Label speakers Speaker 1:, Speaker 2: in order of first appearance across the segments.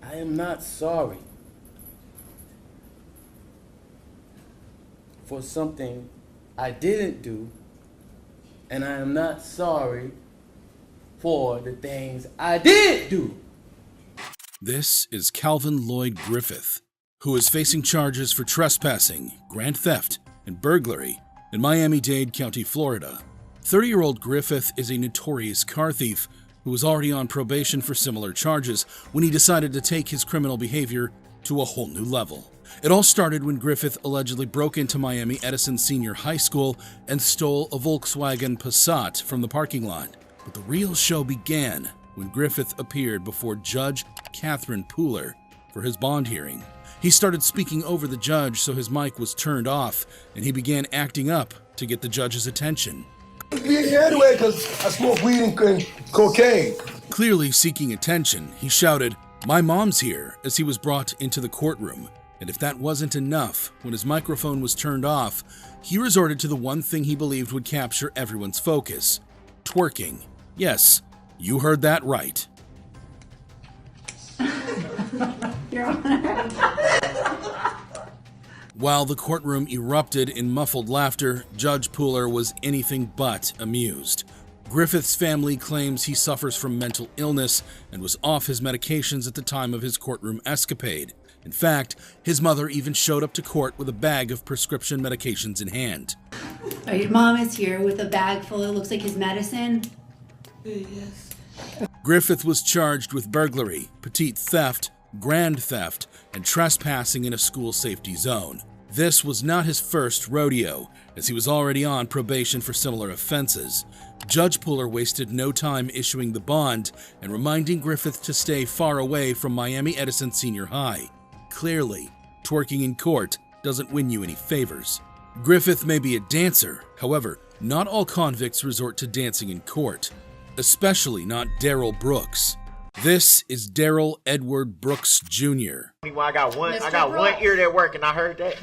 Speaker 1: I am not sorry for something I didn't do, and I am not sorry for the things I did do.
Speaker 2: This is Calvin Lloyd Griffith, who is facing charges for trespassing, grand theft, and burglary in Miami-Dade County, Florida. 30-year-old Griffith is a notorious car thief who was already on probation for similar charges when he decided to take his criminal behavior to a whole new level. It all started when Griffith allegedly broke into Miami Edison Senior High School and stole a Volkswagen Passat from the parking lot. But the real show began when Griffith appeared before Judge Catherine Pooler for his bond hearing. He started speaking over the judge so his mic was turned off, and he began acting up to get the judge's attention.
Speaker 3: Be here anyway because I smoke weed and cocaine.
Speaker 2: Clearly seeking attention, he shouted, "My mom's here," as he was brought into the courtroom. And if that wasn't enough, when his microphone was turned off, he resorted to the one thing he believed would capture everyone's focus: twerking. Yes, you heard that right.
Speaker 4: Your Honor.
Speaker 2: While the courtroom erupted in muffled laughter, Judge Pooler was anything but amused. Griffith's family claims he suffers from mental illness and was off his medications at the time of his courtroom escapade. In fact, his mother even showed up to court with a bag of prescription medications in hand.
Speaker 4: Oh, your mom is here with a bag full, it looks like his medicine.
Speaker 1: Yes.
Speaker 2: Griffith was charged with burglary, petite theft, grand theft, and trespassing in a school safety zone. This was not his first rodeo, as he was already on probation for similar offenses. Judge Pooler wasted no time issuing the bond and reminding Griffith to stay far away from Miami Edison Senior High. Clearly, twerking in court doesn't win you any favors. Griffith may be a dancer, however, not all convicts resort to dancing in court, especially not Darrell Brooks. This is Darrell Edward Brooks Jr.,
Speaker 5: I got one ear that work, and I heard that.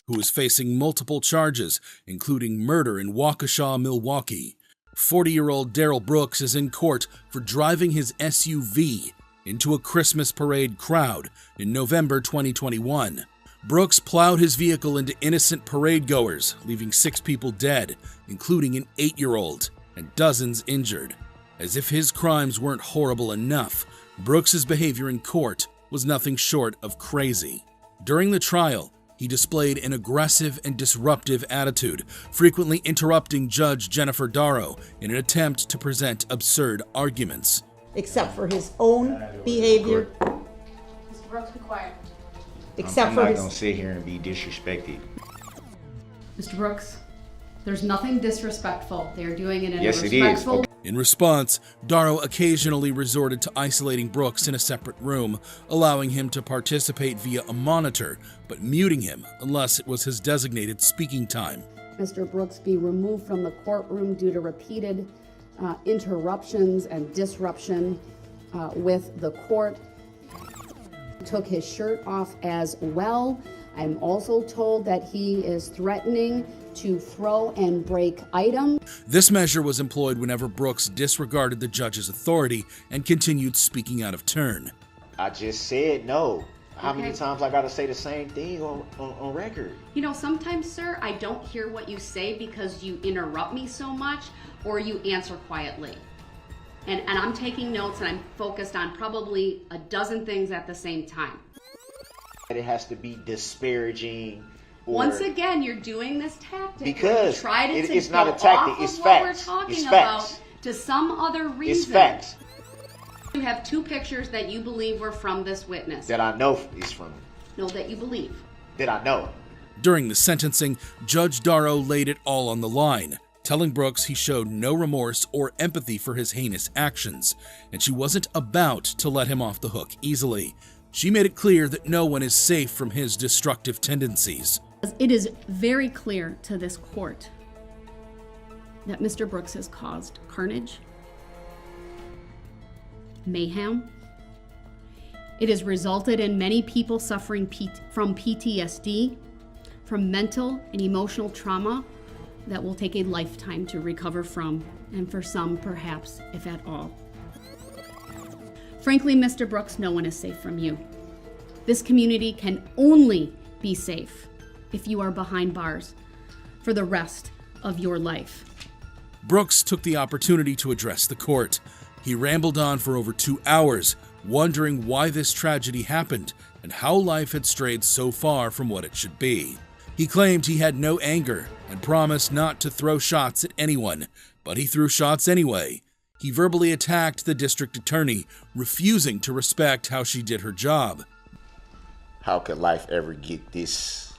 Speaker 2: who is facing multiple charges, including murder in Waukesha, Milwaukee. 40-year-old Darrell Brooks is in court for driving his SUV into a Christmas parade crowd in November 2021. Brooks plowed his vehicle into innocent parade goers, leaving 6 people dead, including an 8-year-old, and dozens injured. As if his crimes weren't horrible enough, Brooks's behavior in court was nothing short of crazy. During the trial, he displayed an aggressive and disruptive attitude, frequently interrupting Judge Jennifer Darrow in an attempt to present absurd arguments.
Speaker 6: Except for his own behavior.
Speaker 4: Mr. Brooks, be quiet.
Speaker 5: I'm not gonna sit here and be disrespected.
Speaker 7: Mr. Brooks, there's nothing disrespectful. They're doing it in
Speaker 5: Yes,
Speaker 7: a
Speaker 5: it is.
Speaker 7: respectful.
Speaker 2: In response, Darrow occasionally resorted to isolating Brooks in a separate room, allowing him to participate via a monitor, but muting him unless it was his designated speaking time.
Speaker 8: Mr. Brooks be removed from the courtroom due to repeated interruptions and disruption with the court. Took his shirt off as well. I'm also told that he is threatening to throw and break items.
Speaker 2: This measure was employed whenever Brooks disregarded the judge's authority and continued speaking out of turn.
Speaker 5: I just said no. How
Speaker 7: Okay.
Speaker 5: many times I gotta say the same thing on record?
Speaker 7: You know, sometimes, sir, I don't hear what you say because you interrupt me so much or you answer quietly. And I'm taking notes and I'm focused on probably a dozen things at the same time.
Speaker 5: It has to be disparaging. Or,
Speaker 7: Once again, you're doing this tactic.
Speaker 5: Because
Speaker 7: you tried
Speaker 5: it's not a tactic,
Speaker 7: off
Speaker 5: it's
Speaker 7: of what
Speaker 5: facts.
Speaker 7: We're talking
Speaker 5: It's
Speaker 7: about
Speaker 5: facts.
Speaker 7: to some other reason.
Speaker 5: It's facts
Speaker 7: You have 2 pictures that you believe were from this witness.
Speaker 5: that I know is from
Speaker 7: No, that you believe.
Speaker 5: that I know.
Speaker 2: During the sentencing, Judge Darrow laid it all on the line, telling Brooks he showed no remorse or empathy for his heinous actions, and she wasn't about to let him off the hook easily. She made it clear that no one is safe from his destructive tendencies.
Speaker 9: It is very clear to this court that Mr. Brooks has caused carnage, mayhem. It has resulted in many people suffering from PTSD, from mental and emotional trauma that will take a lifetime to recover from, and for some, perhaps, if at all. Frankly, Mr. Brooks, no one is safe from you. This community can only be safe if you are behind bars for the rest of your life.
Speaker 2: Brooks took the opportunity to address the court. He rambled on for over 2 hours, wondering why this tragedy happened and how life had strayed so far from what it should be. He claimed he had no anger and promised not to throw shots at anyone, but he threw shots anyway. He verbally attacked the district attorney, refusing to respect how she did her job.
Speaker 5: How could life ever get this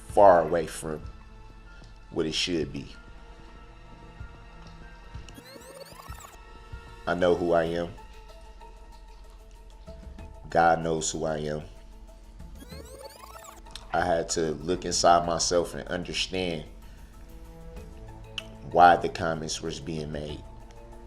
Speaker 5: far away from what it should be? I know who I am. God knows who I am. I had to look inside myself and understand why the comments was being made.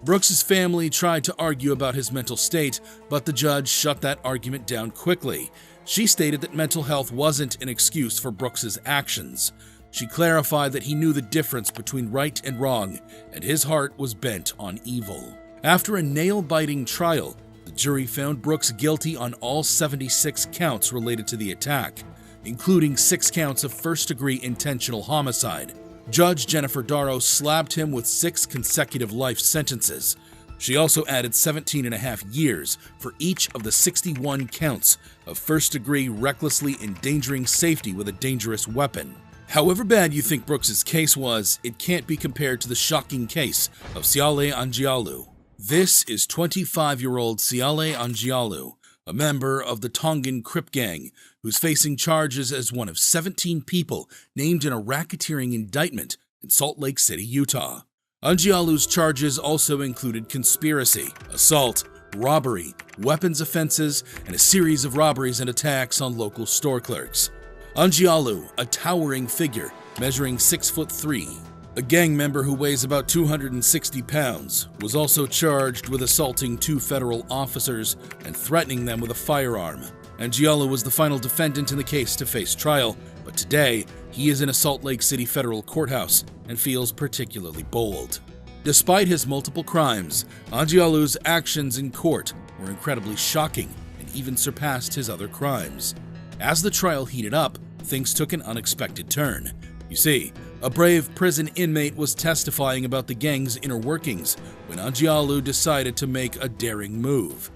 Speaker 2: Brooks's family tried to argue about his mental state, but the judge shut that argument down quickly. She stated that mental health wasn't an excuse for Brooks's actions. She clarified that he knew the difference between right and wrong, and his heart was bent on evil. After a nail-biting trial, the jury found Brooks guilty on all 76 counts related to the attack, including 6 counts of first-degree intentional homicide. Judge Jennifer Darrow slapped him with 6 consecutive life sentences. She also added 17.5 years for each of the 61 counts of first-degree recklessly endangering safety with a dangerous weapon. However bad you think Brooks's case was, it can't be compared to the shocking case of Siale Angialu. This is 25-year-old Siale Angialu, a member of the Tongan Crip Gang, who's facing charges as one of 17 people named in a racketeering indictment in Salt Lake City, Utah. Angialu's charges also included conspiracy, assault, robbery, weapons offenses, and a series of robberies and attacks on local store clerks. Angialu, a towering figure, measuring 6'3", a gang member who weighs about 260 pounds, was also charged with assaulting 2 federal officers and threatening them with a firearm. Angialu was the final defendant in the case to face trial, but today he is in a Salt Lake City federal courthouse and feels particularly bold. Despite his multiple crimes, Angialu's actions in court were incredibly shocking and even surpassed his other crimes. As the trial heated up, things took an unexpected turn. You see, a brave prison inmate was testifying about the gang's inner workings when Angialu decided to make a daring move.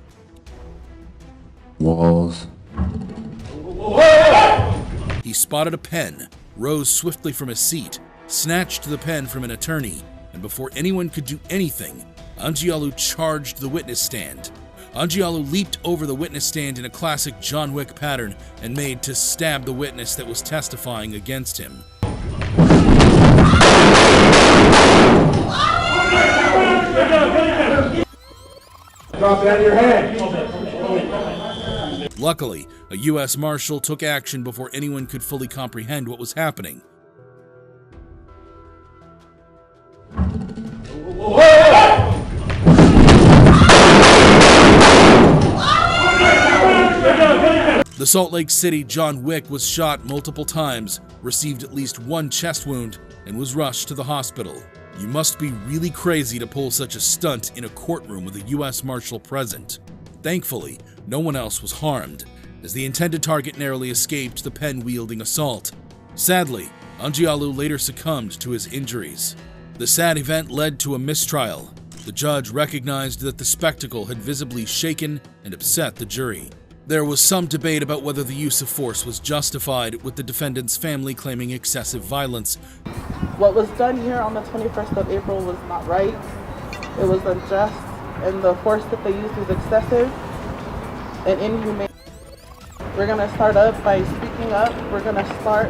Speaker 10: Walls.
Speaker 2: He spotted a pen, rose swiftly from his seat, snatched the pen from an attorney, and before anyone could do anything, Angialu charged the witness stand. Angialu leaped over the witness stand in a classic John Wick pattern and made to stab the witness that was testifying against him.
Speaker 3: Drop it out of your hand.
Speaker 2: Luckily, a U.S. Marshal took action before anyone could fully comprehend what was happening. The Salt Lake City John Wick was shot multiple times, received at least 1 chest wound, and was rushed to the hospital. You must be really crazy to pull such a stunt in a courtroom with a U.S. Marshal present. Thankfully, no one else was harmed, as the intended target narrowly escaped the pen-wielding assault. Sadly, Angialu later succumbed to his injuries. The sad event led to a mistrial. The judge recognized that the spectacle had visibly shaken and upset the jury. There was some debate about whether the use of force was justified, with the defendant's family claiming excessive violence.
Speaker 11: What was done here on the 21st of April was not right. It was unjust, and the force that they used was excessive and inhumane. We're going to start up by speaking up. We're going to start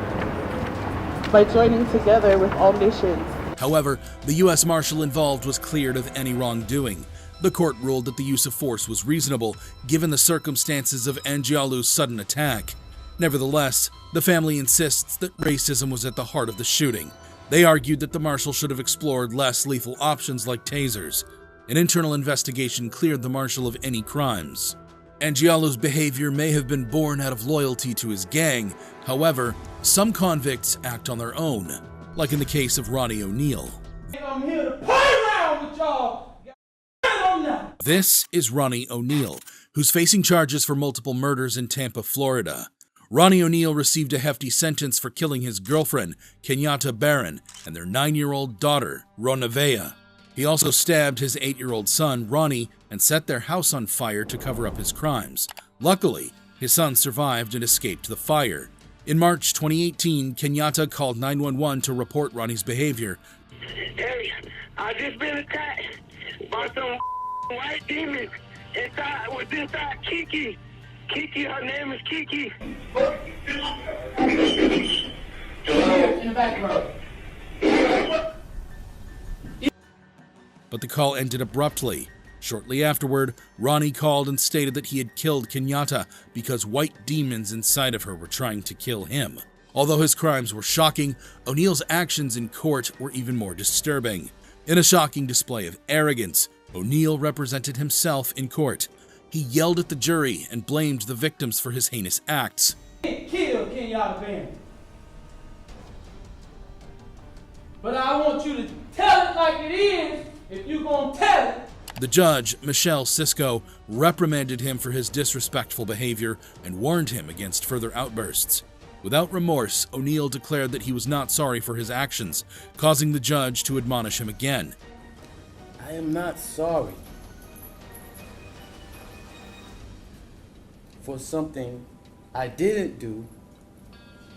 Speaker 11: by joining together with all nations.
Speaker 2: However, the U.S. Marshal involved was cleared of any wrongdoing. The court ruled that the use of force was reasonable, given the circumstances of Angialu's sudden attack. Nevertheless, the family insists that racism was at the heart of the shooting. They argued that the marshal should have explored less lethal options like tasers. An internal investigation cleared the marshal of any crimes. Angialu's behavior may have been born out of loyalty to his gang. However, some convicts act on their own, like in the case of Ronnie O'Neill.
Speaker 12: I'm here to play around with
Speaker 1: y'all. I'm not.
Speaker 2: This is Ronnie O'Neal, who's facing charges for multiple murders in Tampa, Florida. Ronnie O'Neal received a hefty sentence for killing his girlfriend, Kenyatta Barron, and their 9-year-old daughter, Ronavea. He also stabbed his 8-year-old son, Ronnie, and set their house on fire to cover up his crimes. Luckily, his son survived and escaped the fire. In March 2018, Kenyatta called 911 to report Ronnie's behavior.
Speaker 10: Hey, I just been attacked by some white demons inside Kiki. Kiki, her name is Kiki.
Speaker 1: In the background.
Speaker 2: But the call ended abruptly. Shortly afterward, Ronnie called and stated that he had killed Kenyatta because white demons inside of her were trying to kill him. Although his crimes were shocking, O'Neal's actions in court were even more disturbing. In a shocking display of arrogance, O'Neal represented himself in court. He yelled at the jury and blamed the victims for his heinous acts.
Speaker 1: Kill Kenyatta Barron. But I want you to tell it like it is if you gonna tell it.
Speaker 2: The judge, Michelle Cisco, reprimanded him for his disrespectful behavior and warned him against further outbursts. Without remorse, O'Neal declared that he was not sorry for his actions, causing the judge to admonish him again.
Speaker 1: I am not sorry for something I didn't do,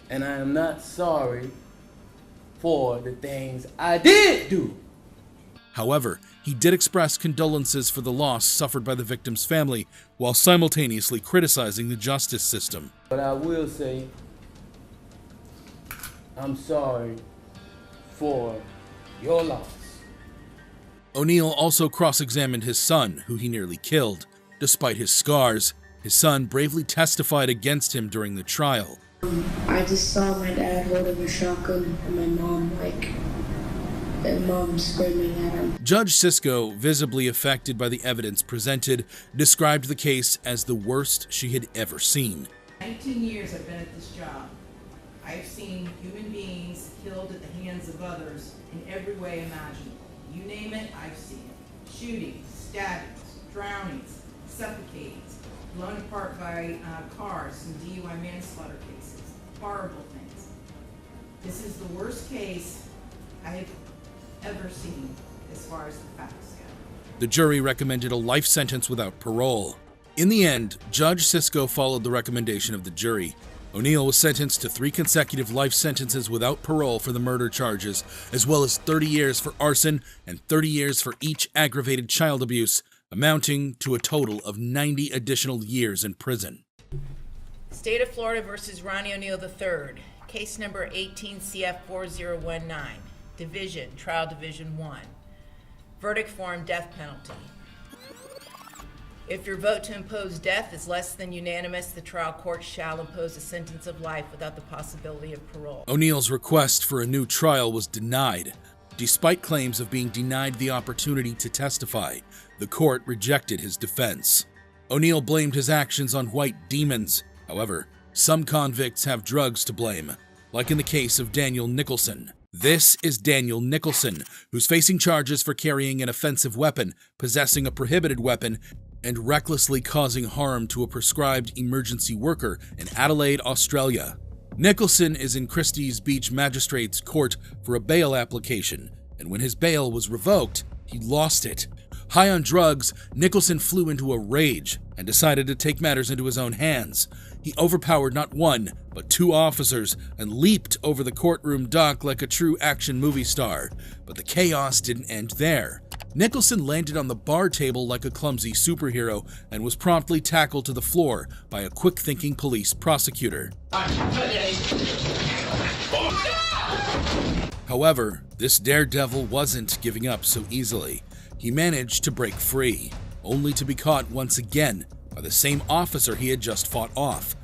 Speaker 1: and I am not sorry for the things I did do.
Speaker 2: However, he did express condolences for the loss suffered by the victim's family, while simultaneously criticizing the justice system.
Speaker 1: But I will say, I'm sorry for your loss.
Speaker 2: O'Neal also cross-examined his son, who he nearly killed. Despite his scars, his son bravely testified against him during the trial.
Speaker 12: I just saw my dad holding a shotgun and my mom and mom screaming at him.
Speaker 2: Judge Cisco, visibly affected by the evidence presented, described the case as the worst she had ever seen.
Speaker 13: 19 years I've been at this job. I've seen human beings killed at the hands of others in every way imaginable. You name it, I've seen it. Shootings, stabbings, drownings, suffocatings, blown apart by cars, some DUI manslaughter cases, horrible things. This is the worst case I have ever seen as far as the facts go.
Speaker 2: The jury recommended a life sentence without parole. In the end, Judge Cisco followed the recommendation of the jury. O'Neal was sentenced to 3 consecutive life sentences without parole for the murder charges, as well as 30 years for arson and 30 years for each aggravated child abuse, amounting to a total of 90 additional years in prison.
Speaker 13: State of Florida versus Ronnie O'Neal III, case number 18 CF 4019, Division, Trial Division 1. Verdict form, death penalty. If your vote to impose death is less than unanimous, the trial court shall impose a sentence of life without the possibility of parole.
Speaker 2: O'Neal's request for a new trial was denied. Despite claims of being denied the opportunity to testify, the court rejected his defense. O'Neal blamed his actions on white demons. However, some convicts have drugs to blame, like in the case of Daniel Nicholson. This is Daniel Nicholson, who's facing charges for carrying an offensive weapon, possessing a prohibited weapon, and recklessly causing harm to a prescribed emergency worker in Adelaide, Australia. Nicholson is in Christie's Beach Magistrates Court for a bail application, and when his bail was revoked, he lost it. High on drugs, Nicholson flew into a rage and decided to take matters into his own hands. He overpowered not one, but 2 officers and leaped over the courtroom dock like a true action movie star. But the chaos didn't end there. Nicholson landed on the bar table like a clumsy superhero and was promptly tackled to the floor by a quick-thinking police prosecutor. However, this daredevil wasn't giving up so easily. He managed to break free, only to be caught once again by the same officer he had just fought off.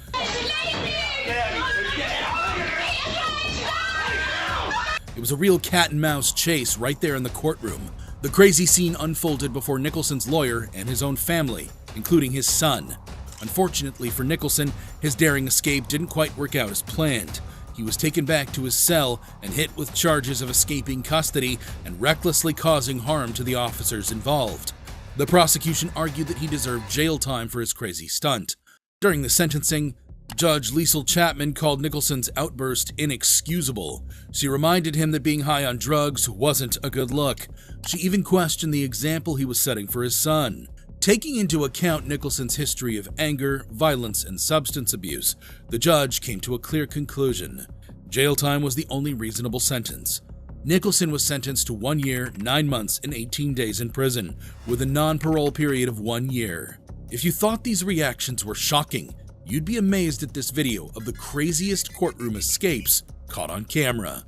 Speaker 2: It was a real cat-and-mouse chase right there in the courtroom. The crazy scene unfolded before Nicholson's lawyer and his own family, including his son. Unfortunately for Nicholson, his daring escape didn't quite work out as planned. he was taken back to his cell and hit with charges of escaping custody and recklessly causing harm to the officers involved. The prosecution argued that he deserved jail time for his crazy stunt. During the sentencing, Judge Liesl Chapman called Nicholson's outburst inexcusable. She reminded him that being high on drugs wasn't a good look. She even questioned the example he was setting for his son. Taking into account Nicholson's history of anger, violence, and substance abuse, the judge came to a clear conclusion. Jail time was the only reasonable sentence. Nicholson was sentenced to 1 year, 9 months, and 18 days in prison, with a non-parole period of 1 year. If you thought these reactions were shocking, you'd be amazed at this video of the craziest courtroom escapes caught on camera.